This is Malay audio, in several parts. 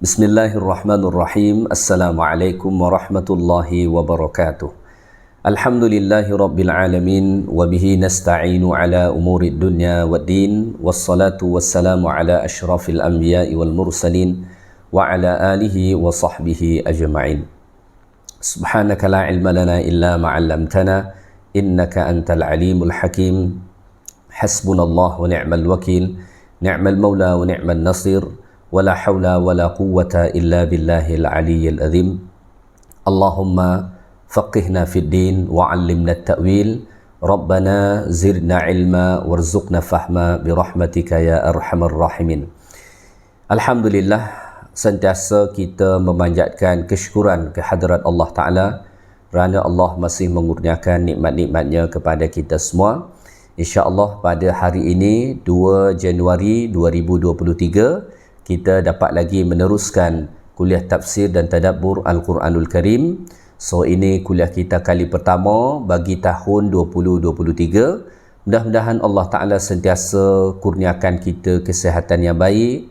Bismillahirrahmanirrahim. Assalamualaikum warahmatullahi wabarakatuh. Alhamdulillahi rabbil alamin wa bihi nasta'inu ala umurid dunya waddin, wassalatu wassalamu ala asyrafil anbiya'i wal mursalin wa ala alihi wa sahbihi ajma'in. Subhanaka la ilma lana illa ma 'allamtana innaka antal alimul hakim. Hasbunallah wa ni'mal wakil, ni'mal maula wa ni'mal nasir. ولا حول ولا قوة إلا بالله العلي العظيم. اللهم فقهنا في الدين وعلمنا التأويل. ربنا زدنا علما وارزقنا فهما برحمتك يا أرحم الراحمين. Alhamdulillah, sentiasa kita memanjatkan kesyukuran kehadrat Allah Ta'ala kerana Allah masih mengurniakan nikmat-nikmatnya kepada kita semua. InsyaAllah pada hari ini 2 Januari 2023 kita dapat lagi meneruskan kuliah tafsir dan tadabbur Al-Quranul Karim. So ini kuliah kita kali pertama bagi tahun 2023. Mudah-mudahan Allah Ta'ala sentiasa kurniakan kita kesihatan yang baik,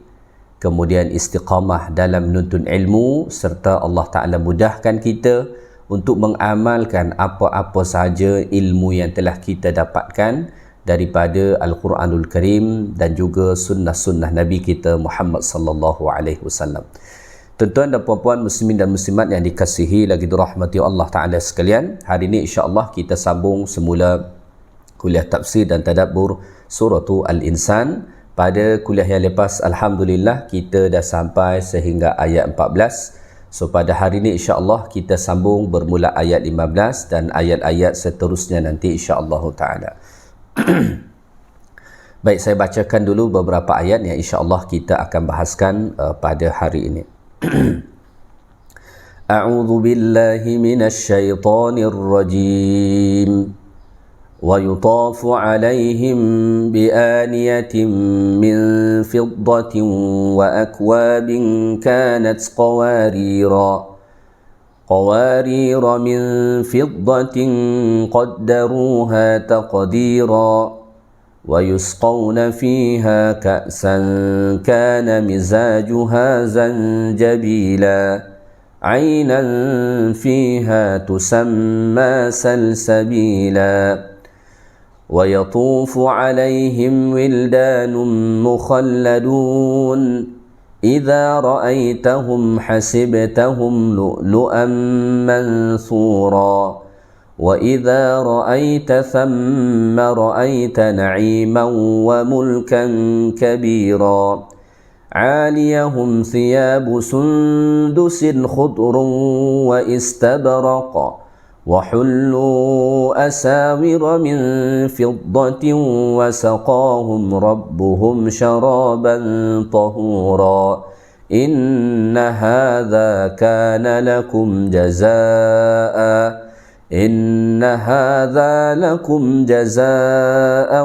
kemudian istiqamah dalam menuntut ilmu, serta Allah Ta'ala mudahkan kita untuk mengamalkan apa-apa sahaja ilmu yang telah kita dapatkan daripada Al-Quranul Karim dan juga sunnah-sunnah Nabi kita Muhammad sallallahu alaihi wasallam. Tuan-tuan dan puan-puan muslimin dan muslimat yang dikasihi lagi dirahmati Allah Ta'ala sekalian, hari ini insya-Allah kita sambung semula kuliah tafsir dan tadabbur surah Al-Insan. Pada kuliah yang lepas alhamdulillah kita dah sampai sehingga ayat 14. So pada hari ini insya-Allah kita sambung bermula ayat 15 dan ayat-ayat seterusnya nanti insya-Allah Ta'ala. Baik, saya bacakan dulu beberapa ayat yang insya-Allah kita akan bahaskan pada hari ini. A'udzu billahi minasy syaithanir rajim. Wa yutafu 'alaihim bi aniyatin min fiddatin wa akwabin kanat qawarira. قوارير من فضة قدروها تقديرا ويسقون فيها كأسا كان مزاجها زنجبيلا عينا فيها تسمى سلسبيلا ويطوف عليهم ولدان مخلدون إذا رأيتهم حسبتهم لؤلؤا منثورا وإذا رأيت ثم رأيت نعيما وملكا كبيرا عاليهم ثياب سندس خضر واستبرق وحلوا أساور من فضة وسقاهم ربهم شرابا طهورا إن هذا كان لكم جزاء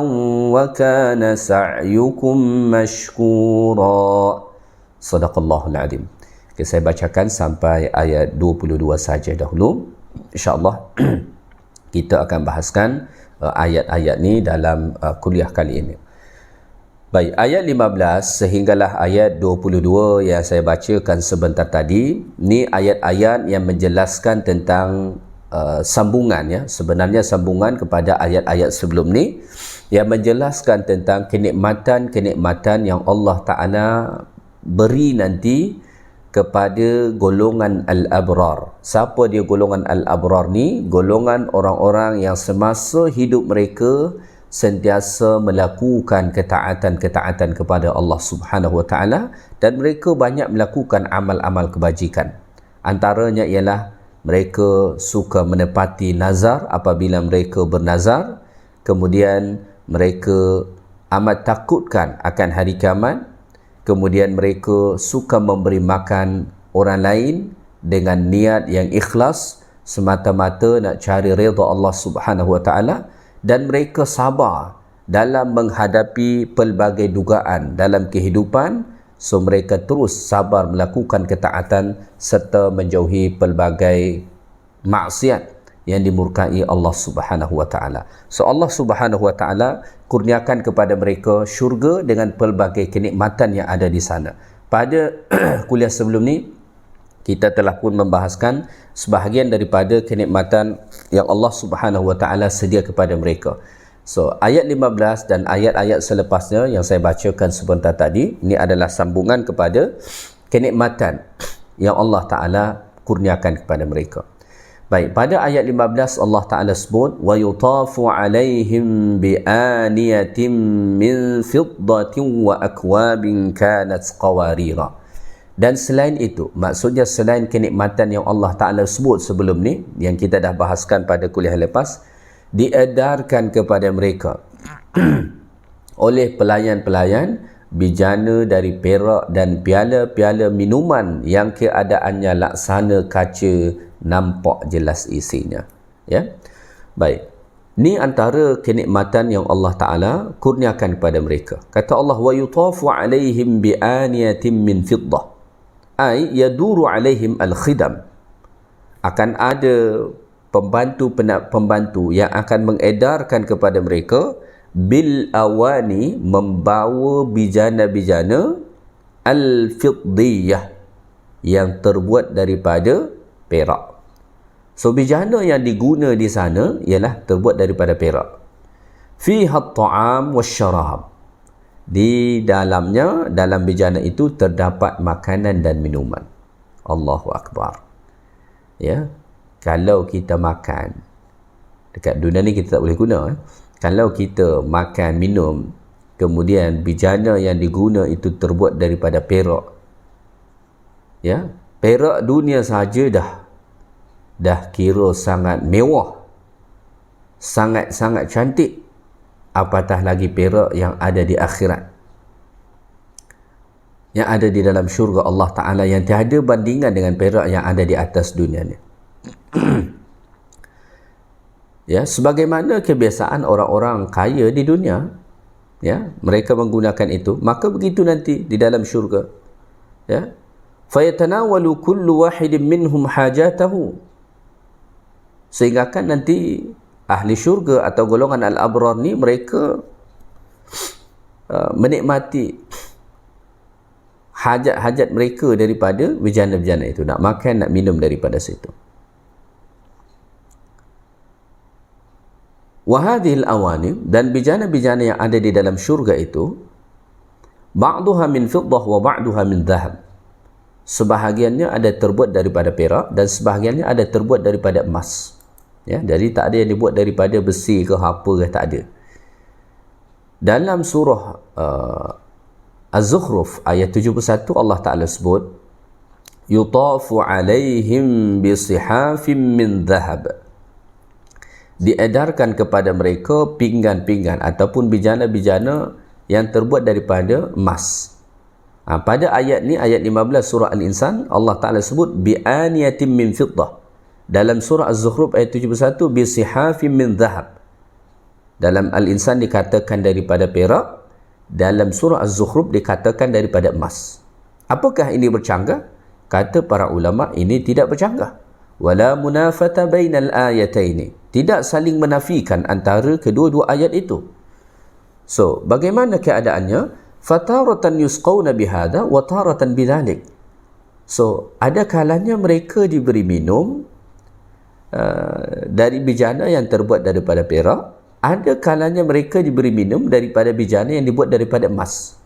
وكان سعيكم مشكورا. Sadaqallahul Azim. Okay, saya bacakan sampai ayat 22 saja dahulu. InsyaAllah kita akan bahaskan ayat-ayat ni dalam kuliah kali ini. Baik, ayat 15 sehinggalah ayat 22 yang saya bacakan sebentar tadi, ni ayat-ayat yang menjelaskan tentang sambungan, ya, sebenarnya sambungan kepada ayat-ayat sebelum ni yang menjelaskan tentang kenikmatan-kenikmatan yang Allah Ta'ala beri nanti kepada golongan al-abrar. Siapa dia golongan al-abrar ni? Golongan orang-orang yang semasa hidup mereka sentiasa melakukan ketaatan-ketaatan kepada Allah Subhanahu wa Ta'ala, dan mereka banyak melakukan amal-amal kebajikan. Antaranya ialah mereka suka menepati nazar apabila mereka bernazar, kemudian mereka amat takutkan akan hari kiamat, kemudian mereka suka memberi makan orang lain dengan niat yang ikhlas semata-mata nak cari redha Allah Subhanahu wa Ta'ala, dan mereka sabar dalam menghadapi pelbagai dugaan dalam kehidupan. So mereka terus sabar melakukan ketaatan serta menjauhi pelbagai maksiat yang dimurkai Allah Subhanahu wa Ta'ala. So Allah Subhanahu wa Ta'ala kurniakan kepada mereka syurga dengan pelbagai kenikmatan yang ada di sana. pada kuliah sebelum ni kita telah pun membahaskan sebahagian daripada kenikmatan yang Allah Subhanahu wa taala sedia kepada mereka. So, ayat 15 dan ayat-ayat selepasnya yang saya bacakan sebentar tadi, ini adalah sambungan kepada kenikmatan yang Allah taala kurniakan kepada mereka. Baik, pada ayat 15 Allah taala sebut wa yutafu alaihim bi aniyatin min fiddatin wa akwabin kanat qawarira. Dan selain itu, maksudnya selain kenikmatan yang Allah Ta'ala sebut sebelum ni, yang kita dah bahaskan pada kuliah lepas, diedarkan kepada mereka oleh pelayan-pelayan bijana dari perak dan piala-piala minuman yang keadaannya laksana kaca, nampak jelas isinya. Ya, baik. Ni antara kenikmatan yang Allah Ta'ala kurniakan kepada mereka. Kata Allah, wa yutafu alaihim bi aniyatin min fiddah, ay yaduru alaihim al-khidam. Akan ada pembantu yang akan mengedarkan kepada mereka bil awani, membawa bijana-bijana al-fiddiyah, yang terbuat daripada perak. So bijana yang diguna di sana ialah terbuat daripada perak. Fiha at-ta'am wasyarab, di dalamnya, dalam bijana itu terdapat makanan dan minuman. Allahu Akbar. Ya, kalau kita makan dekat dunia ni kita tak boleh guna. Kalau kita makan, minum, kemudian bijana yang diguna itu terbuat daripada perak. Ya, perak dunia saja dah kira sangat mewah, sangat-sangat cantik. Apatah lagi perak yang ada di akhirat, yang ada di dalam syurga Allah Ta'ala, yang tiada bandingan dengan perak yang ada di atas dunia ni. Ya, sebagaimana kebiasaan orang-orang kaya di dunia, ya, mereka menggunakan itu, maka begitu nanti di dalam syurga. Ya, fayatanawalu kullu wahidin minhum hajatahu, sehingga kan nanti ahli syurga atau golongan al-abrar ni, mereka menikmati hajat-hajat mereka daripada bijana-bijana itu, nak makan, nak minum daripada situ. Wa hadhil awani, dan bijana-bijana yang ada di dalam syurga itu, ba'duha min fiddah wa ba'duha min dhahab, sebahagiannya ada terbuat daripada perak dan sebahagiannya ada terbuat daripada emas. Ya, jadi tak ada yang dibuat daripada besi ke apa ke, tak ada. Dalam surah Az-Zukhruf ayat 71 Allah Ta'ala sebut yutafu alaihim bisihafim min dhahab, diedarkan kepada mereka pinggan-pinggan ataupun bijana-bijana yang terbuat daripada emas. Pada ayat ni, ayat 15 surah Al-Insan, Allah Ta'ala sebut bi'aniyatim min fiddah. Dalam surah Az-Zukhruf ayat 71 bisihafim min dhahab. Dalam Al-Insan dikatakan daripada perak, dalam surah Az-Zukhruf dikatakan daripada emas. Apakah ini bercanggah? Kata para ulama, ini tidak bercanggah. Wala munafata bainal ayataini, tidak saling menafikan antara kedua-dua ayat itu. So, bagaimana keadaannya? Fataratan yusqawna bihada wa taratan bidzalik. So, ada kalanya mereka diberi minum dari bijana yang terbuat daripada perak, ada kalanya mereka diberi minum daripada bijana yang dibuat daripada emas.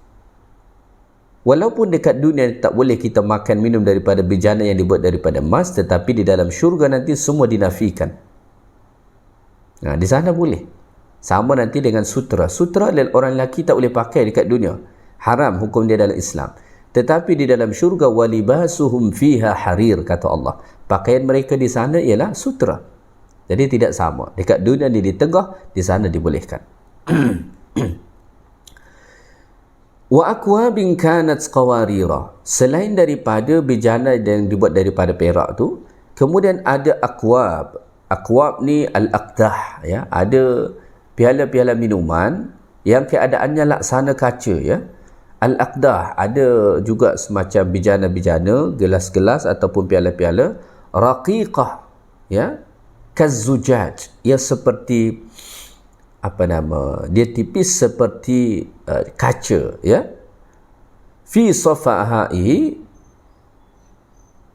Walaupun dekat dunia tak boleh kita makan minum daripada bijana yang dibuat daripada emas, tetapi di dalam syurga nanti semua dinafikan. Nah, di sana boleh. Sama nanti dengan sutra. Sutra orang lelaki tak boleh pakai dekat dunia. Haram hukum dia dalam Islam. Tetapi di dalam syurga, walibasuhum fiha harir, kata Allah. Pakaian mereka di sana ialah sutra. Jadi tidak sama. Dekat dunia ni di tengah, di sana dibolehkan. Wa akwabin kanat qawarira. Selain daripada bijana yang dibuat daripada perak tu, kemudian ada akwab. Akwab ni al-aqdah, ya. Ada piala-piala minuman yang keadaannya laksana kaca, ya. Al-aqdah, ada juga semacam bijana-bijana, gelas-gelas ataupun piala-piala raqiqah, ya, kazzujaj, ia seperti dia tipis seperti kaca, ya. fi safahai,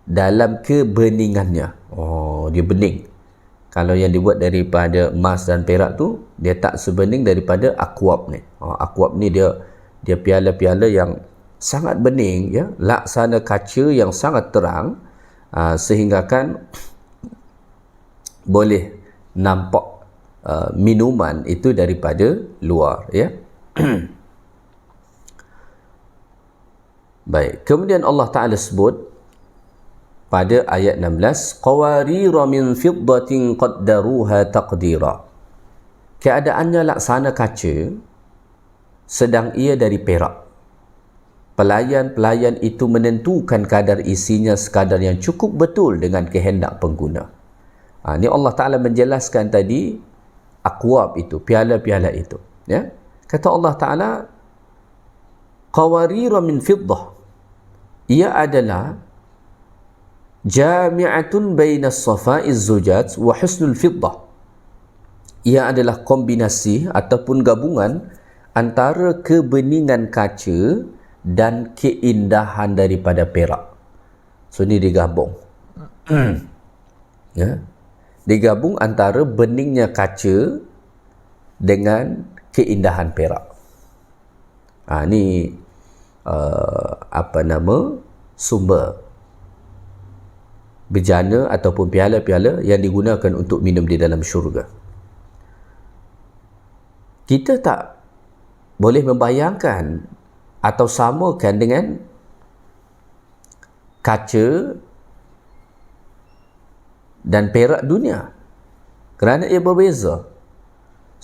dalam kebeningannya. Dia bening. Kalau yang dibuat daripada emas dan perak tu, dia tak sebening daripada akwab ni. Akwab ni dia piala-piala yang sangat bening, ya, laksana kaca yang sangat terang, sehingga kan boleh nampak minuman itu daripada luar, ya. Baik, kemudian Allah Ta'ala sebut pada ayat 16, qawarira min fiddatin qaddaruha taqdira. Keadaannya laksana kaca, sedang ia dari perak. Pelayan-pelayan itu menentukan kadar isinya sekadar yang cukup betul dengan kehendak pengguna. Ini Allah Ta'ala menjelaskan tadi akwab itu, piala-piala itu, ya. Kata Allah Ta'ala, qawarira min fiddah, ia adalah jami'atun baina as-safa'iz zujaj wa husnul fiddah. Ia adalah kombinasi ataupun gabungan antara kebeningan kaca dan keindahan daripada perak. So ni digabung. Ya. Digabung antara beningnya kaca dengan keindahan perak. Ni sumber bejana ataupun piala-piala yang digunakan untuk minum di dalam syurga. Kita tak boleh membayangkan atau samakan dengan kaca dan perak dunia, kerana ia berbeza.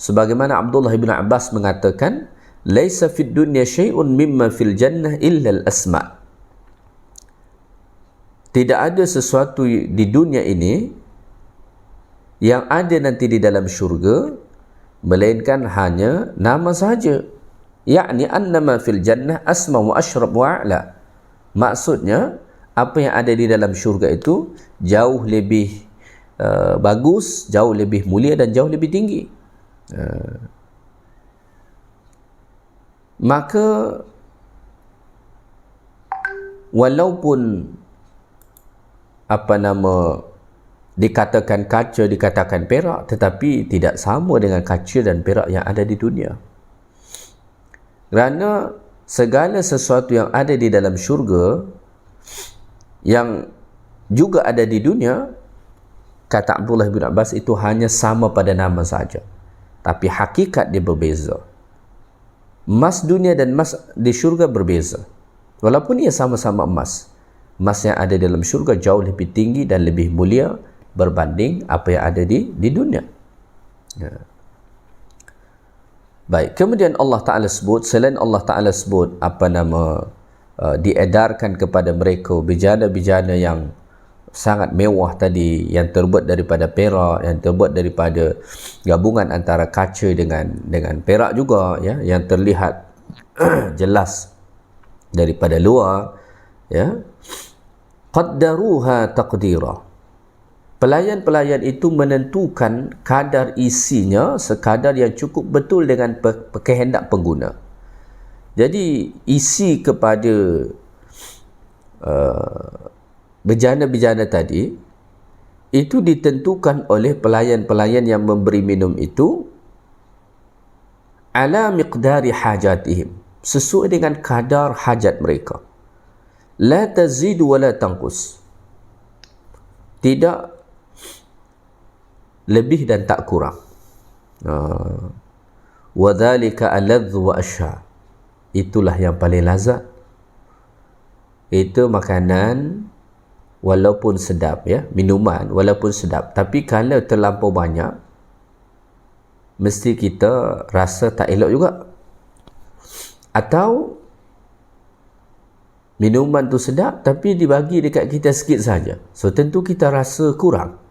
Sebagaimana Abdullah bin Abbas mengatakan, laisa fid dunya syai'un mimma fil jannah illa al-asma'. Tidak ada sesuatu di dunia ini yang ada nanti di dalam syurga melainkan hanya nama sahaja. Yakni annama fil jannah asma wa ashrab wa a'la. Maksudnya apa yang ada di dalam syurga itu jauh lebih bagus, jauh lebih mulia dan jauh lebih tinggi. Maka walaupun dikatakan kaca, dikatakan perak, tetapi tidak sama dengan kaca dan perak yang ada di dunia. Kerana segala sesuatu yang ada di dalam syurga yang juga ada di dunia, kata Abdullah bin Abbas, itu hanya sama pada nama saja, tapi hakikat dia berbeza. Emas dunia dan emas di syurga berbeza. Walaupun ia sama-sama emas, emas yang ada dalam syurga jauh lebih tinggi dan lebih mulia berbanding apa yang ada di dunia. Baik, kemudian Allah Ta'ala sebut, selain Allah Ta'ala sebut diedarkan kepada mereka bejana-bejana yang sangat mewah tadi, yang terbuat daripada perak, yang terbuat daripada gabungan antara kaca dengan perak juga, ya, yang terlihat jelas daripada luar, ya. Qaddaruha taqdira. Pelayan-pelayan itu menentukan kadar isinya sekadar yang cukup betul dengan kehendak pengguna. Jadi isi kepada bejana-bejana tadi itu ditentukan oleh pelayan-pelayan yang memberi minum itu ala miqdari hajatihim, sesuai dengan kadar hajat mereka. La tazidu wa la tanqus, tidak lebih dan tak kurang. Wa dhalika aladh wa asha, itulah yang paling lazat. Itu makanan walaupun sedap, ya, minuman walaupun sedap, tapi kalau terlampau banyak mesti kita rasa tak elok juga. Atau minuman tu sedap tapi dibagi dekat kita sikit saja, so tentu kita rasa kurang.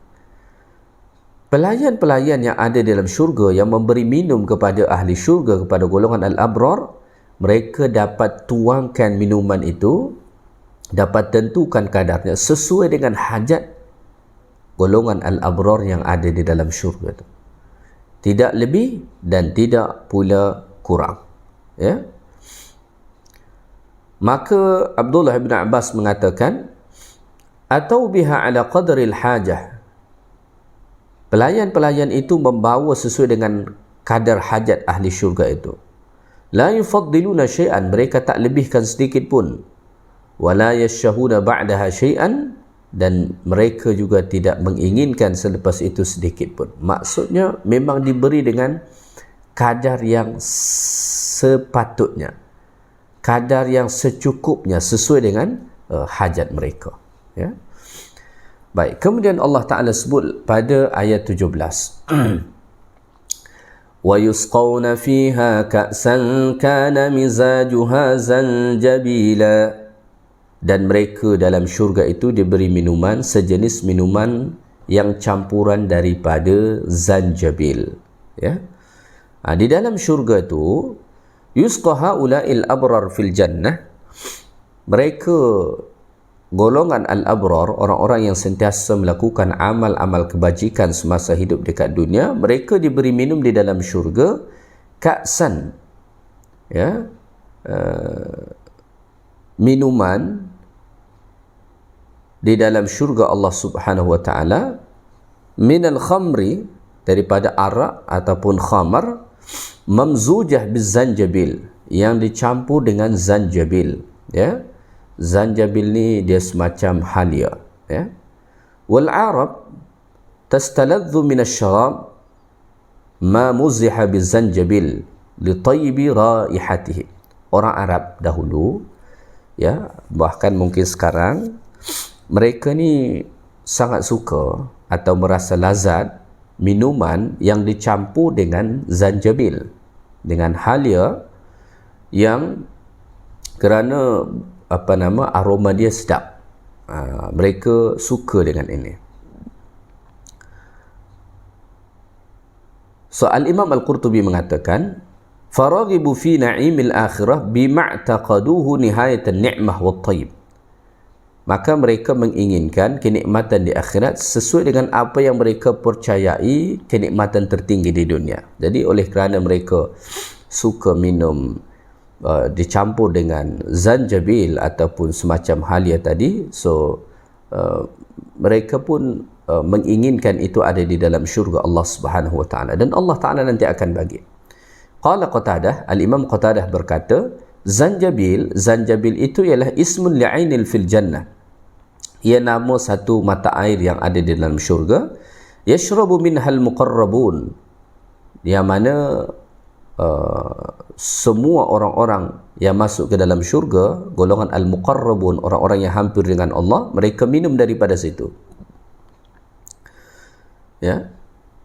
Pelayan-pelayan yang ada dalam syurga yang memberi minum kepada ahli syurga, kepada golongan al-abrar, mereka dapat tuangkan minuman itu, dapat tentukan kadarnya sesuai dengan hajat golongan al-abrar yang ada di dalam syurga itu. Tidak lebih dan tidak pula kurang, ya. Maka Abdullah bin Abbas mengatakan, atau biha ala qadril hajah. Pelayan-pelayan itu membawa sesuai dengan kadar hajat ahli syurga itu. La yufaddiluna syai'an, mereka tak lebihkan sedikit pun. Wala yashahuna ba'daha syai'an, dan mereka juga tidak menginginkan selepas itu sedikit pun. Maksudnya memang diberi dengan kadar yang sepatutnya, kadar yang secukupnya, sesuai dengan hajat mereka, ya. Baik, kemudian Allah Ta'ala sebut pada ayat 17, وَيُسْقَوْنَ فِيهَا كَأْسًا كَانَ مِزَاجُهَا زَنْجَبِيلًا, dan mereka dalam syurga itu diberi minuman sejenis minuman yang campuran daripada zanjabil, ya. Di dalam syurga itu yusqa haula'il abrar fil jannah, mereka golongan al-abrar, orang-orang yang sentiasa melakukan amal-amal kebajikan semasa hidup dekat dunia, mereka diberi minum di dalam syurga ka'san, ya, minuman di dalam syurga Allah Subhanahu wa taala, minal khamri, daripada arak ataupun khamar, mamzujah bizanjabil, yang dicampur dengan zanjabil, ya. Zanjabil ni dia semacam halia, ya. Wal arab tastaladhu min asy-syarab ma muziha bizanjabil li tayyibi raihatihi. Orang Arab dahulu, ya, bahkan mungkin sekarang, mereka ni sangat suka atau merasa lazat minuman yang dicampur dengan zanjabil, dengan halia, yang kerana aroma dia sedap. Mereka suka dengan ini. So Al-Imam Al-Qurtubi mengatakan, faraghibu fi na'imil akhirah bima'taqaduhu nihayatan ni'mah wa tayyib. Maka mereka menginginkan kenikmatan di akhirat sesuai dengan apa yang mereka percayai kenikmatan tertinggi di dunia. Jadi oleh kerana mereka suka minum dicampur dengan zanjabil ataupun semacam halia tadi, so mereka pun menginginkan itu ada di dalam syurga Allah Subhanahu wa taala, dan Allah Taala nanti akan bagi. Qala Qatadah, Al-Imam Qatadah berkata, zanjabil itu ialah ismun li'ainil fil jannah, ia nama satu mata air yang ada di dalam syurga, yashrabu minhal muqarrabun, yang mana semua orang-orang yang masuk ke dalam syurga, golongan al-muqarrabun, orang-orang yang hampir dengan Allah, mereka minum daripada situ, ya.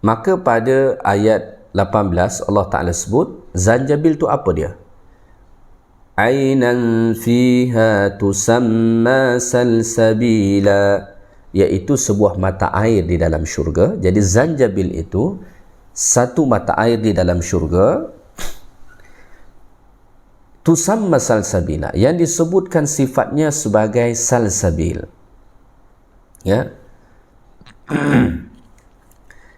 Maka pada ayat 18 Allah Ta'ala sebut zanjabil tu apa dia? Ainan fiha tusamma salsabila, iaitu sebuah mata air di dalam syurga. Jadi zanjabil itu satu mata air di dalam syurga, tusamma salsabila, yang disebutkan sifatnya sebagai salsabil, ya.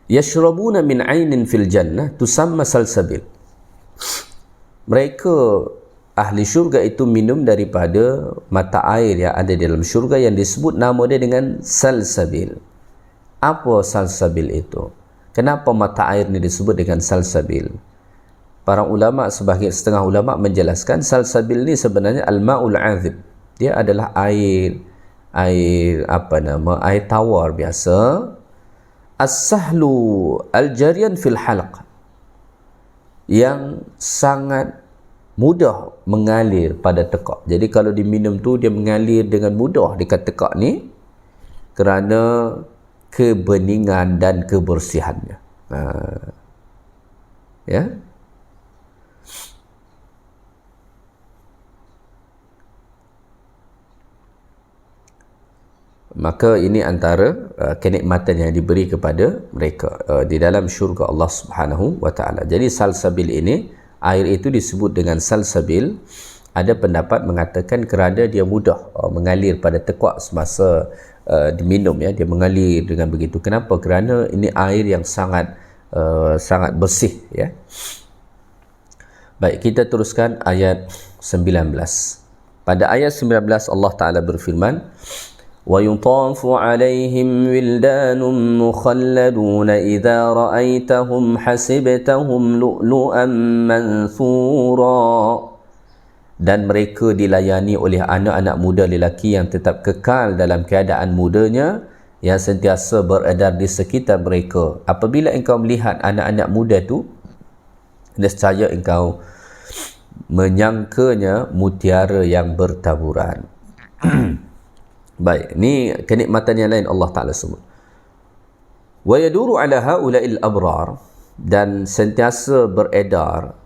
Yashrabuna min ainin fil jannah tusamma salsabil, mereka ahli syurga itu minum daripada mata air yang ada di dalam syurga yang disebut nama dia dengan salsabil. Apa salsabil itu? Kenapa mata air ni disebut dengan salsabil? Para ulama, sebahagian setengah ulama menjelaskan salsabil ni sebenarnya al-ma'ul azib. Dia adalah air tawar biasa, as-sahlu al-jariyan fil halq, yang sangat mudah mengalir pada tekak. Jadi kalau diminum tu dia mengalir dengan mudah dekat tekak ni kerana kebeningan dan kebersihannya. Ya. Maka ini antara kenikmatan yang diberi kepada mereka di dalam syurga Allah Subhanahu wa taala. Jadi salsabil ini, air itu disebut dengan salsabil. Ada pendapat mengatakan kerana dia mudah mengalir pada tekak semasa diminum, ya, dia mengalir dengan begitu. Kenapa? Kerana ini air yang sangat bersih, ya. Baik, kita teruskan ayat 19. Pada ayat 19 Allah Ta'ala berfirman, وَيُطَافُ عَلَيْهِمْ وِلْدَانٌ مُخَلَّدُونَ إِذَا رَأَيْتَهُمْ حَسِبْتَهُمْ لُؤْلُؤًا مَنْثُورًا. Dan mereka dilayani oleh anak-anak muda lelaki yang tetap kekal dalam keadaan mudanya, yang sentiasa beredar di sekitar mereka. Apabila engkau melihat anak-anak muda tu, nescaya engkau menyangkanya mutiara yang bertaburan. Baik, ni kenikmatan yang lain Allah Ta'ala sebut. Wa yaduru ala haula'il abrar, dan sentiasa beredar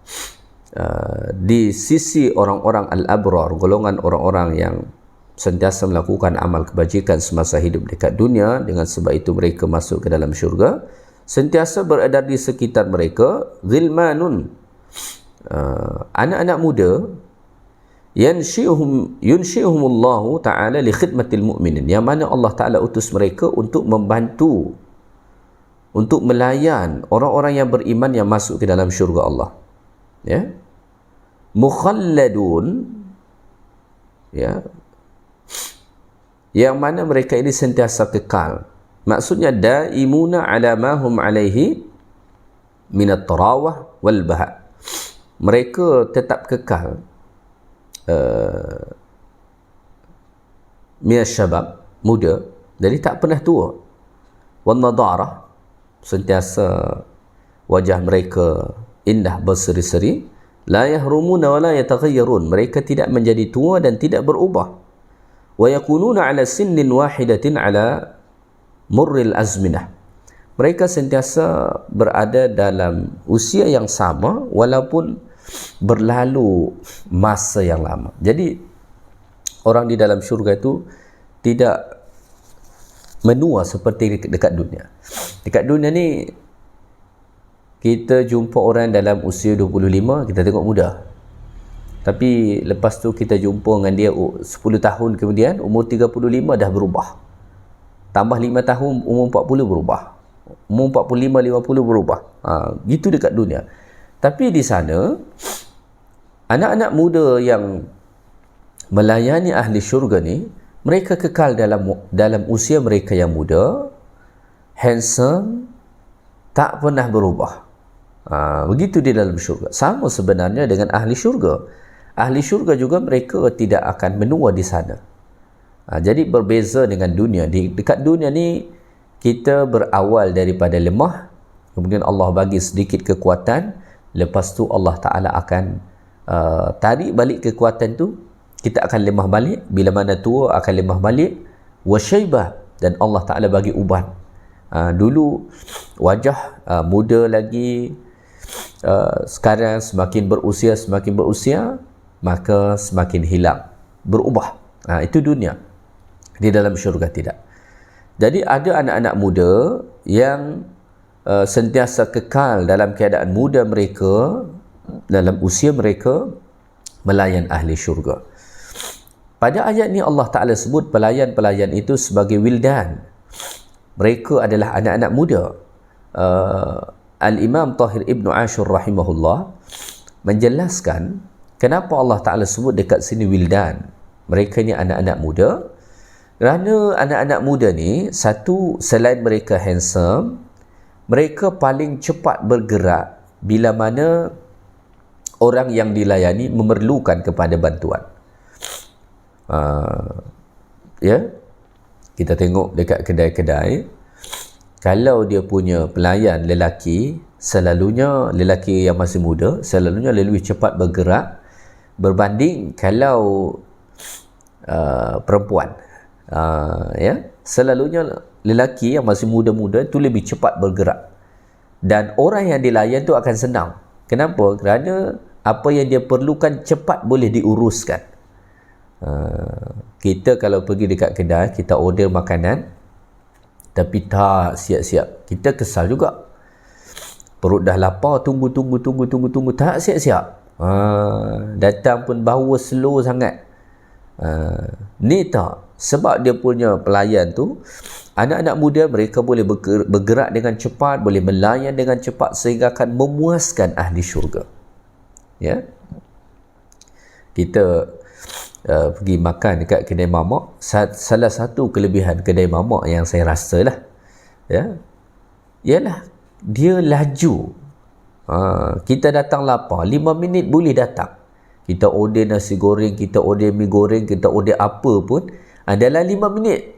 di sisi orang-orang al-abrar, golongan orang-orang yang sentiasa melakukan amal kebajikan semasa hidup dekat dunia, dengan sebab itu mereka masuk ke dalam syurga. Sentiasa beredar di sekitar mereka ghilmanun, anak-anak muda, yunshi'uhumullahu ta'ala li khidmatil mu'minin, yang mana Allah Ta'ala utus mereka untuk membantu, untuk melayan orang-orang yang beriman yang masuk ke dalam syurga Allah. Ya, mukhalladun, ya, yang mana mereka ini sentiasa kekal. Maksudnya daimuna ala ma hum alaihi minat tarawah wal baha, mereka tetap kekal minas syabab, muda, jadi tak pernah tua. Wan nadarah, sentiasa wajah mereka indah berseri-seri. La yahrumuna wa la yataghayyarun, mereka tidak menjadi tua dan tidak berubah. Wa yakununa ala sinnin wahidatin ala murril azminah, mereka sentiasa berada dalam usia yang sama walaupun berlalu masa yang lama. Jadi orang di dalam syurga itu tidak menua seperti dekat dunia. Dekat dunia ni kita jumpa orang dalam usia 25, kita tengok muda. Tapi lepas tu kita jumpa dengan dia 10 tahun kemudian, umur 35 dah berubah. Tambah 5 tahun, umur 40 berubah. Umur 45, 50 berubah. Gitu dekat dunia. Tapi di sana, anak-anak muda yang melayani ahli syurga ni, mereka kekal dalam usia mereka yang muda, handsome, tak pernah berubah. Begitu di dalam syurga. Sama sebenarnya dengan ahli syurga. Ahli syurga juga mereka tidak akan menua di sana. Jadi berbeza dengan dunia. Dekat dunia ni, kita berawal daripada lemah, kemudian Allah bagi sedikit kekuatan, lepas tu Allah Ta'ala akan tarik balik kekuatan tu, kita akan lemah balik. Bila mana tua akan lemah balik. Wasyaibah, dan Allah Ta'ala bagi uban. Dulu wajah muda lagi, sekarang semakin berusia, maka semakin hilang, berubah. Itu dunia. Di dalam syurga tidak. Jadi ada anak-anak muda yang sentiasa kekal dalam keadaan muda mereka, dalam usia mereka, melayan ahli syurga. Pada ayat ni Allah Ta'ala sebut pelayan-pelayan itu sebagai wildan. Mereka adalah anak-anak muda. Al-Imam Tahir Ibn Ashur rahimahullah menjelaskan kenapa Allah Ta'ala sebut dekat sini wildan. Mereka ni anak-anak muda. Kerana anak-anak muda ni, satu, selain mereka handsome, mereka paling cepat bergerak bila mana orang yang dilayani memerlukan kepada bantuan. Ya, kita tengok dekat kedai-kedai, kalau dia punya pelayan lelaki, selalunya lelaki yang masih muda, selalunya lebih cepat bergerak berbanding kalau perempuan. Ya, selalunya lelaki yang masih muda-muda itu lebih cepat bergerak, dan orang yang dilayan tu akan senang. Kenapa? Kerana apa yang dia perlukan cepat boleh diuruskan. Kita kalau pergi dekat kedai, kita order makanan tapi tak siap-siap, kita kesal juga. Perut dah lapar, tunggu, tak siap-siap. Datang pun bawa slow sangat. Ni tak, sebab dia punya pelayan tu, anak-anak muda mereka boleh bergerak dengan cepat, boleh melayan dengan cepat, sehingga akan memuaskan ahli syurga. Ya, kita pergi makan dekat kedai mamak, salah satu kelebihan kedai mamak yang saya rasa lah, ya, ialah dia laju. Kita datang lapar, 5 minit boleh datang. Kita order nasi goreng, kita order mi goreng, kita order apa pun, dalam 5 minit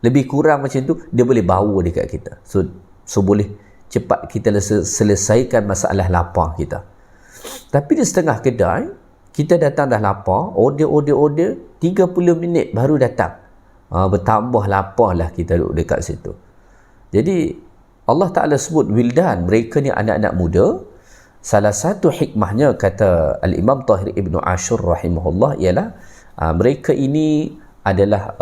lebih kurang macam tu, dia boleh bawa dekat kita. So boleh cepat kita selesaikan masalah lapar kita. Tapi di setengah kedai, kita datang dah lapar, order, 30 minit baru datang. Bertambah lapar lah kita duduk dekat situ. Jadi Allah Ta'ala sebut wildan, mereka ni anak-anak muda. Salah satu hikmahnya, kata Al-Imam Tahir Ibn Ashur rahimahullah, ialah mereka ini adalah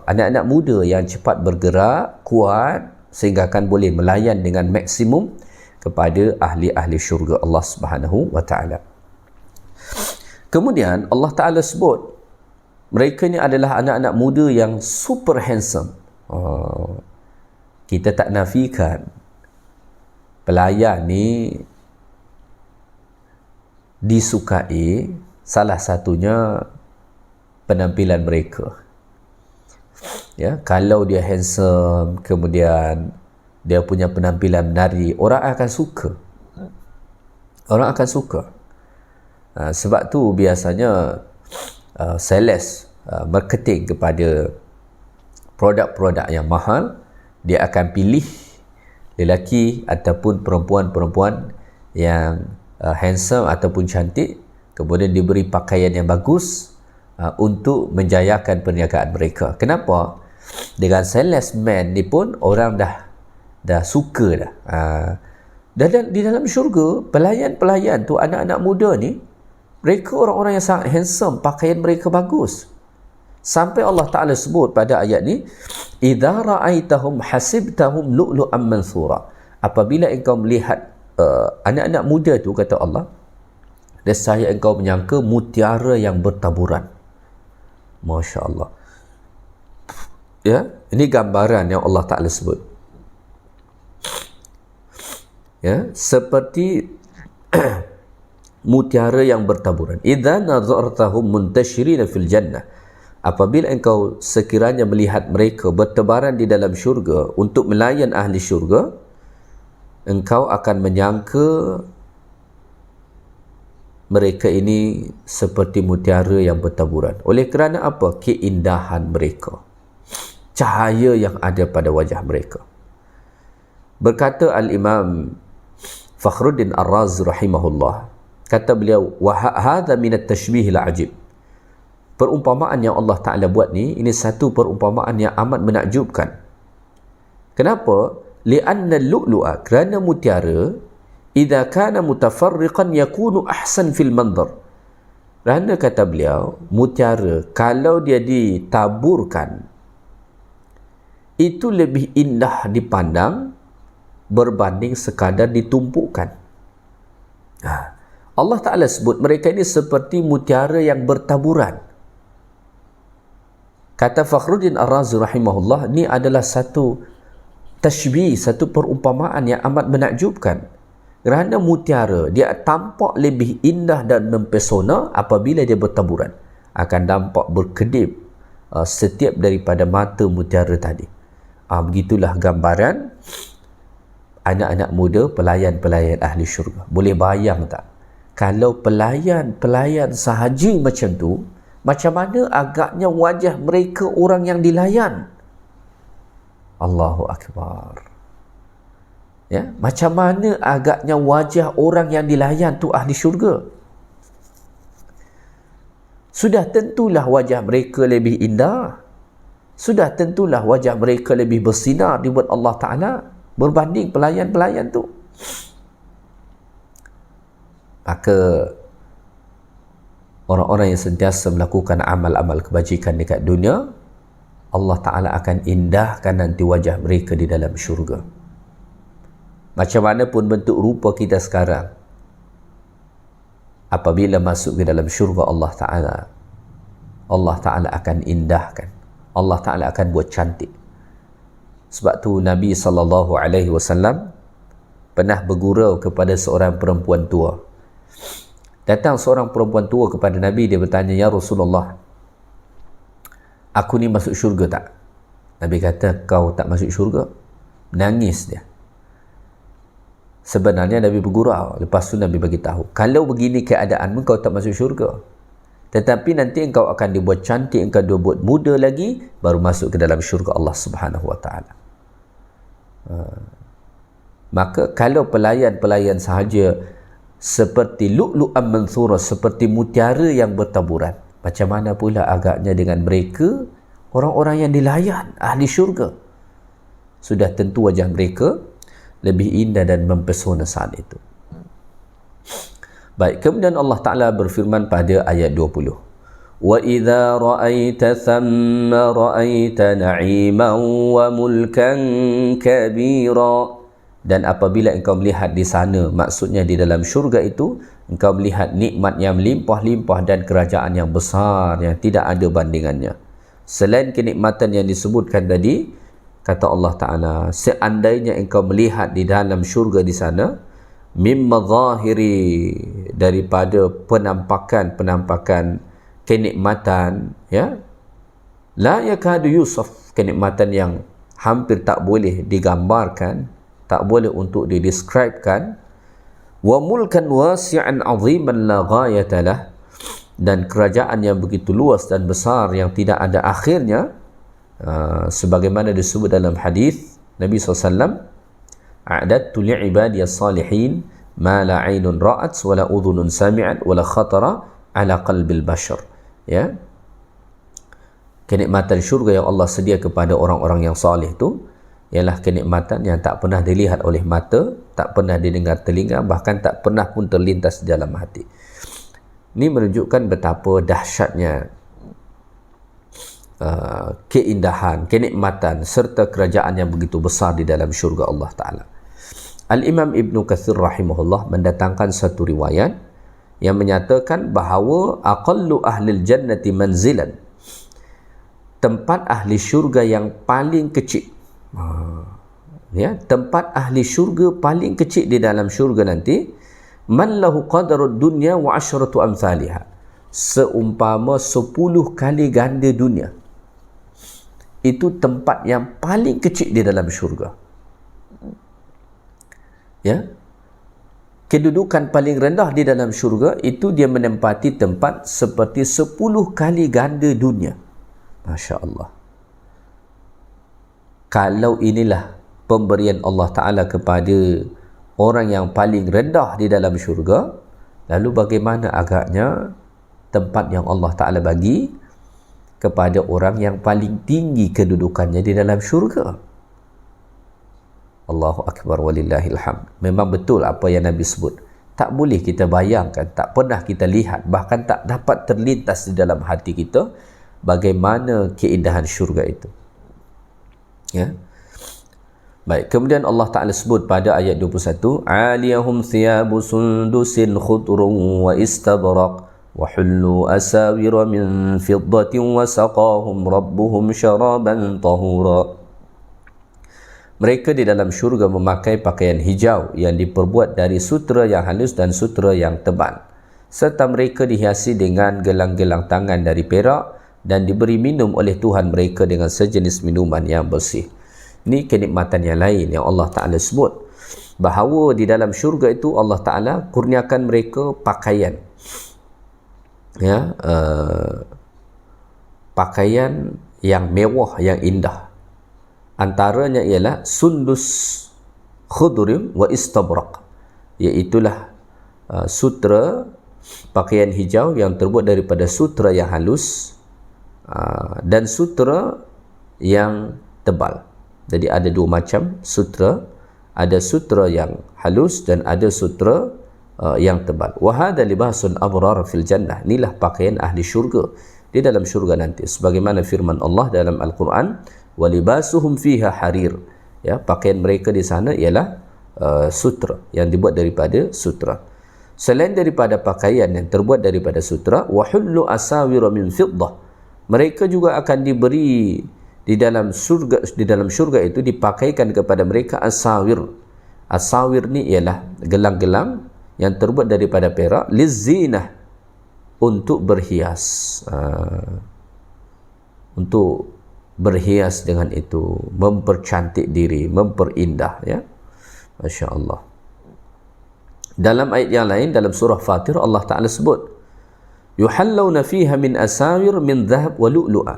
anak-anak muda yang cepat bergerak, kuat, sehingga akan boleh melayan dengan maksimum kepada ahli-ahli syurga Allah Subhanahu wa Ta'ala. Kemudian Allah Ta'ala sebut mereka ni adalah anak-anak muda yang super handsome. Kita tak nafikan pelayan ni disukai, salah satunya penampilan mereka. Ya, kalau dia handsome, kemudian dia punya penampilan menari, orang akan suka. Orang akan suka. Sebab tu biasanya sales marketing kepada produk-produk yang mahal, dia akan pilih lelaki ataupun perempuan-perempuan yang handsome ataupun cantik, kemudian diberi pakaian yang bagus untuk menjayakan perniagaan mereka. Kenapa? Dengan salesman ni pun orang dah suka dah. Dan di dalam syurga, pelayan-pelayan tu, anak-anak muda ni, mereka orang-orang yang sangat handsome, pakaian mereka bagus. Sampai Allah Ta'ala sebut pada ayat ni, idza ra'aitahum hasibtahum lu'lu'an mansura. Apabila engkau melihat anak-anak muda tu, kata Allah, nescaya engkau menyangka mutiara yang bertaburan. Masya Allah. Ya, ini gambaran yang Allah Ta'ala sebut. Ya, seperti mutiara yang bertaburan. Idza nazartahum muntashirina fil jannah. Apabila engkau sekiranya melihat mereka bertebaran di dalam syurga untuk melayan ahli syurga, engkau akan menyangka mereka ini seperti mutiara yang bertaburan. Oleh kerana apa? Keindahan mereka, cahaya yang ada pada wajah mereka. Berkata Al-Imam Fakhruddin Ar-Razi rahimahullah, kata beliau, wa hadha min at-tashbih al-ajib. Perumpamaan yang Allah Ta'ala buat ni, ini satu perumpamaan yang amat menakjubkan. Kenapa? Li'anna al-lu'lu'a, kerana mutiara, idza kana mutafarriqan yakunu ahsan fil mandar. Kerana kata beliau, mutiara kalau dia ditaburkan, itu lebih indah dipandang berbanding sekadar ditumpukkan. Allah Ta'ala sebut mereka ini seperti mutiara yang bertaburan. Kata Fakhruddin Ar-Razi rahimahullah, ini adalah satu tashbih, satu perumpamaan yang amat menakjubkan. Kerana mutiara, dia tampak lebih indah dan mempesona apabila dia bertaburan. Akan nampak berkedip setiap daripada mata mutiara tadi. Begitulah gambaran anak-anak muda, pelayan-pelayan ahli syurga. Boleh bayang tak? Kalau pelayan-pelayan sahaja macam tu, macam mana agaknya wajah mereka orang yang dilayan? Allahu Akbar. Ya, macam mana agaknya wajah orang yang dilayan tu ahli syurga? Sudah tentulah wajah mereka lebih indah. Sudah tentulah wajah mereka lebih bersinar dibuat Allah Ta'ala berbanding pelayan-pelayan tu. Maka orang-orang yang sentiasa melakukan amal-amal kebajikan dekat dunia, Allah Ta'ala akan indahkan nanti wajah mereka di dalam syurga. Macam mana pun bentuk rupa kita sekarang, apabila masuk ke dalam syurga Allah Ta'ala akan indahkan. Allah Ta'ala akan buat cantik. Sebab tu Nabi SAW pernah bergurau kepada seorang perempuan tua. Datang seorang perempuan tua kepada Nabi, dia bertanya, ya Rasulullah, aku ni masuk syurga tak? Nabi kata, kau tak masuk syurga. Nangis dia. Sebenarnya Nabi bergurau. Lepas tu Nabi bagi tahu, kalau begini keadaanmu, kau tak masuk syurga. Tetapi nanti engkau akan dibuat cantik, engkau dibuat muda lagi, baru masuk ke dalam syurga Allah Subhanahu Wa Taala. Maka kalau pelayan-pelayan sahaja seperti lu'lu'an manthura, seperti mutiara yang bertaburan, macam mana pula agaknya dengan mereka, orang-orang yang dilayan, ahli syurga. Sudah tentu wajah mereka lebih indah dan mempesona saat itu. Baik, kemudian Allah Ta'ala berfirman pada ayat 20. وَإِذَا رَأَيْتَ ثَمَّ رَأَيْتَ نَعِيمًا وَمُلْكًا كَبِيرًا. Dan apabila engkau melihat di sana, maksudnya di dalam syurga itu, engkau melihat nikmat yang melimpah-limpah dan kerajaan yang besar yang tidak ada bandingannya. Selain kenikmatan yang disebutkan tadi, kata Allah Ta'ala, seandainya engkau melihat di dalam syurga di sana, mimma zahiri, daripada penampakan kenikmatan, ya, la yakadu yusaf, kenikmatan yang hampir tak boleh digambarkan, tak boleh untuk didescribekan. Wa mulkan wasi'an 'aziman la ghayata lah, dan kerajaan yang begitu luas dan besar yang tidak ada akhirnya, sebagaimana disebut dalam hadis Nabi SAW, a'dadtu li'ibadiyas salihin ma la 'ainun ra'at wa la udhunun sami'at wa la khatara ala qalbil bashar. Ya, kenikmatan syurga yang Allah sedia kepada orang-orang yang salih itu ialah kenikmatan yang tak pernah dilihat oleh mata, tak pernah didengar telinga, bahkan tak pernah pun terlintas di dalam hati. Ini menunjukkan betapa dahsyatnya keindahan, kenikmatan serta kerajaan yang begitu besar di dalam syurga Allah Ta'ala. Al-Imam Ibn Kathir rahimahullah mendatangkan satu riwayat yang menyatakan bahawa aqallu ahlil jannati manzilan, tempat ahli syurga yang paling kecil, ya, tempat ahli syurga paling kecil di dalam syurga nanti, man lahu qadarud dunya wa asyratu amsalihah, seumpama 10 kali ganda dunia. Itu tempat yang paling kecil di dalam syurga. Ya, kedudukan paling rendah di dalam syurga itu dia menempati tempat seperti 10 kali ganda dunia. Masya Allah. Kalau inilah pemberian Allah Ta'ala kepada orang yang paling rendah di dalam syurga, lalu bagaimana agaknya tempat yang Allah Ta'ala bagi kepada orang yang paling tinggi kedudukannya di dalam syurga? Allahu Akbar walillahil hamd. Memang betul apa yang Nabi sebut. Tak boleh kita bayangkan, tak pernah kita lihat, bahkan tak dapat terlintas di dalam hati kita bagaimana keindahan syurga itu. Ya. Baik, kemudian Allah Ta'ala sebut pada ayat 21, aliyahum thiyabu sundusin khudrun wa istabraq wa hullu asawira min fiddatin wa saqahum rabbuhum syaraban tahura. Mereka di dalam syurga memakai pakaian hijau yang diperbuat dari sutera yang halus dan sutera yang tebal, serta mereka dihiasi dengan gelang-gelang tangan dari perak dan diberi minum oleh Tuhan mereka dengan sejenis minuman yang bersih. Ini kenikmatan yang lain yang Allah Ta'ala sebut, bahawa di dalam syurga itu Allah Ta'ala kurniakan mereka pakaian, ya, pakaian yang mewah, yang indah. Antaranya ialah sundus khudrim wa istabraq, iaitulah sutera, pakaian hijau yang terbuat daripada sutera yang halus dan sutera yang tebal. Jadi ada dua macam sutera, ada sutera yang halus dan ada sutera yang tebal. Wa hadha libasun abrar fil jannah, inilah pakaian ahli syurga di dalam syurga nanti, sebagaimana firman Allah dalam Al-Quran, wa libasuhum fiha harir, ya, pakaian mereka di sana ialah sutera yang dibuat daripada sutera. Selain daripada pakaian yang terbuat daripada sutera, wa hullu asawira min fiddah, mereka juga akan diberi di dalam syurga itu dipakaikan kepada mereka asawir. Asawir ni ialah gelang-gelang yang terbuat daripada perak, lizinah, untuk berhias. untuk berhias dengan itu, mempercantik diri, memperindah, ya. Masya Allah. Dalam ayat yang lain, dalam surah Fatir, Allah Ta'ala sebut, yuhallawna fiha min asawir min dhahab wa lu'lu'a.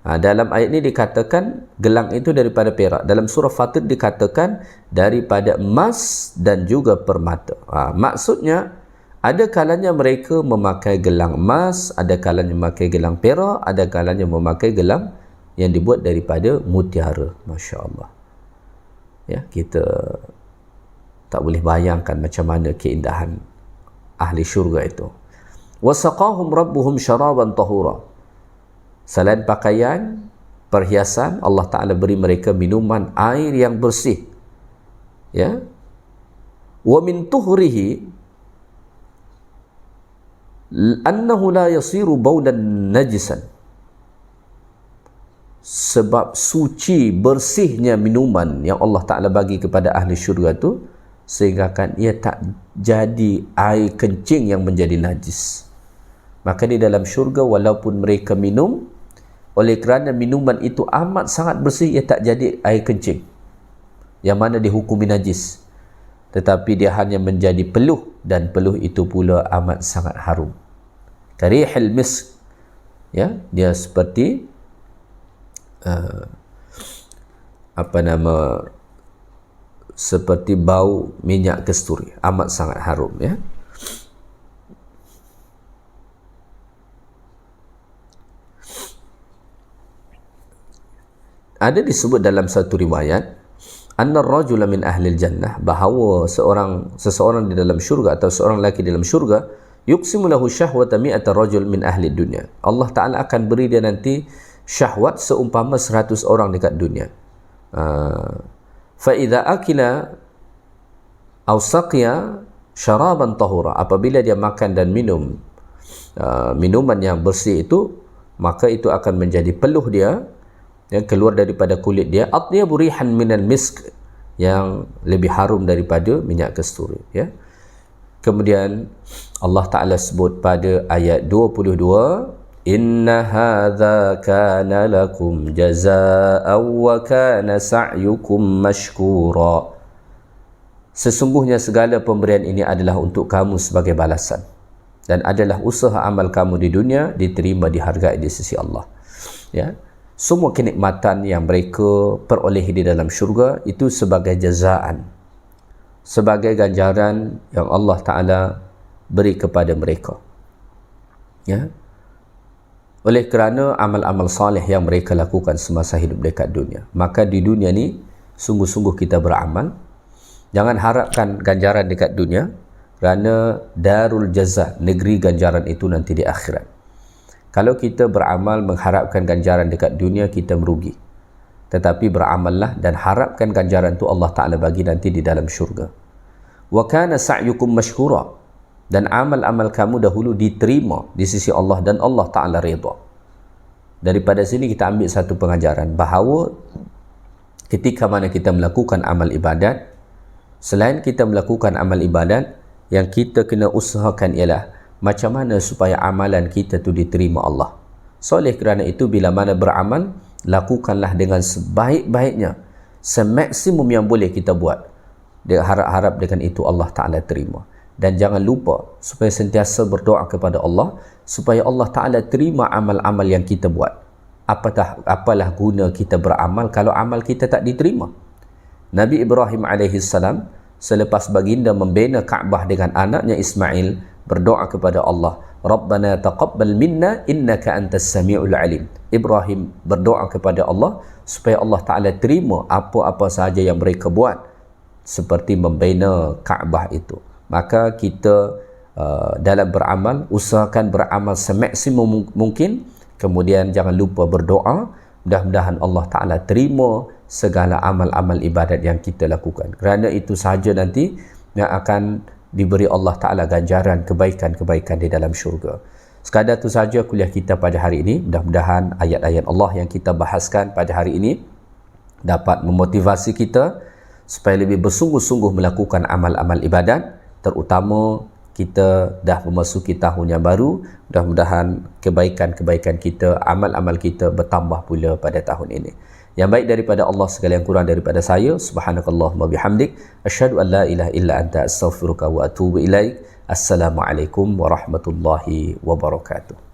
Dalam ayat ini dikatakan gelang itu daripada perak. Dalam surah Fatir dikatakan daripada emas dan juga permata. Maksudnya, ada kalanya mereka memakai gelang emas, ada kalanya memakai gelang perak, ada kalanya memakai gelang yang dibuat daripada mutiara. Masya Allah. Ya, kita tak boleh bayangkan macam mana keindahan ahli syurga itu. Wasaqahum rabbuhum syaraban tahura. Selain pakaian, perhiasan, Allah Ta'ala beri mereka minuman air yang bersih. Ya. Wa min tuhrihi annahu la yasiru baudan najisan. Sebab suci bersihnya minuman yang Allah Ta'ala bagi kepada ahli syurga itu, sehingga kan ia tak jadi air kencing yang menjadi najis. Maka di dalam syurga, walaupun mereka minum, oleh kerana minuman itu amat sangat bersih, ia tak jadi air kencing yang mana dihukumi najis, tetapi dia hanya menjadi peluh, dan peluh itu pula amat sangat harum. Karihil misk, ya, dia seperti seperti bau minyak kasturi, amat sangat harum, ya. Ada disebut dalam satu riwayat, anna ar-rajula min ahli al-jannah, bahawa seseorang di dalam syurga atau seorang lelaki di dalam syurga, yuqsimu lahu syahwata mi'ata rajul min ahli dunya. Allah Ta'ala akan beri dia nanti syahwat seumpama 100 orang dekat dunia. Fa idza akila aw saqiya syaraban tahura, apabila dia makan dan minum minuman yang bersih itu, maka itu akan menjadi peluh dia yang keluar daripada kulit dia, atyabu rihan minal misk, yang lebih harum daripada minyak kasturi, ya. Kemudian Allah Ta'ala sebut pada ayat 22, inna hadza kana lakum jazaa'an wa kana sa'yukum mashkura. Sesungguhnya segala pemberian ini adalah untuk kamu sebagai balasan, dan adalah usaha amal kamu di dunia diterima, dihargai di sisi Allah, ya. Semua kenikmatan yang mereka perolehi di dalam syurga itu sebagai jazaan, sebagai ganjaran yang Allah Ta'ala beri kepada mereka, ya. Oleh kerana amal-amal salih yang mereka lakukan semasa hidup dekat dunia. Maka di dunia ni sungguh-sungguh kita beramal. Jangan harapkan ganjaran dekat dunia, kerana darul jaza, negeri ganjaran itu nanti di akhirat. Kalau kita beramal mengharapkan ganjaran dekat dunia, kita merugi. Tetapi beramallah dan harapkan ganjaran itu Allah Ta'ala bagi nanti di dalam syurga. Wa kana sa'yukum mashkura, dan amal-amal kamu dahulu diterima di sisi Allah dan Allah Ta'ala redha. Daripada sini kita ambil satu pengajaran, bahawa ketika mana kita melakukan amal ibadat, selain kita melakukan amal ibadat, yang kita kena usahakan ialah macam mana supaya amalan kita tu diterima Allah. So, oleh kerana itu, bila mana beramal, lakukanlah dengan sebaik-baiknya, semaksimum yang boleh kita buat. Dia harap-harap dengan itu Allah Ta'ala terima. Dan jangan lupa supaya sentiasa berdoa kepada Allah, supaya Allah Ta'ala terima amal-amal yang kita buat. Apalah guna kita beramal kalau amal kita tak diterima. Nabi Ibrahim AS, selepas baginda membina Kaabah dengan anaknya Ismail, berdoa kepada Allah, Rabbana taqabbal minna innaka antas sami'ul alim. Ibrahim berdoa kepada Allah supaya Allah Ta'ala terima apa-apa sahaja yang mereka buat, seperti membina Kaabah itu. Maka kita dalam beramal, usahakan beramal semaksimum mungkin, kemudian jangan lupa berdoa, mudah-mudahan Allah Ta'ala terima segala amal-amal ibadat yang kita lakukan. Kerana itu sahaja nanti yang akan diberi Allah Ta'ala ganjaran kebaikan-kebaikan di dalam syurga. Sekadar itu sahaja kuliah kita pada hari ini. Mudah-mudahan ayat-ayat Allah yang kita bahaskan pada hari ini dapat memotivasi kita supaya lebih bersungguh-sungguh melakukan amal-amal ibadat, terutama kita dah memasuki tahun yang baru. Mudah-mudahan kebaikan-kebaikan kita, amal-amal kita bertambah pula pada tahun ini. Yang baik daripada Allah, segala yang kurang daripada saya. Subhanakallahumma bihamdik, asyhadu an la ilaha illa anta, astaghfiruka wa atubu ilaik. Assalamualaikum warahmatullahi wabarakatuh.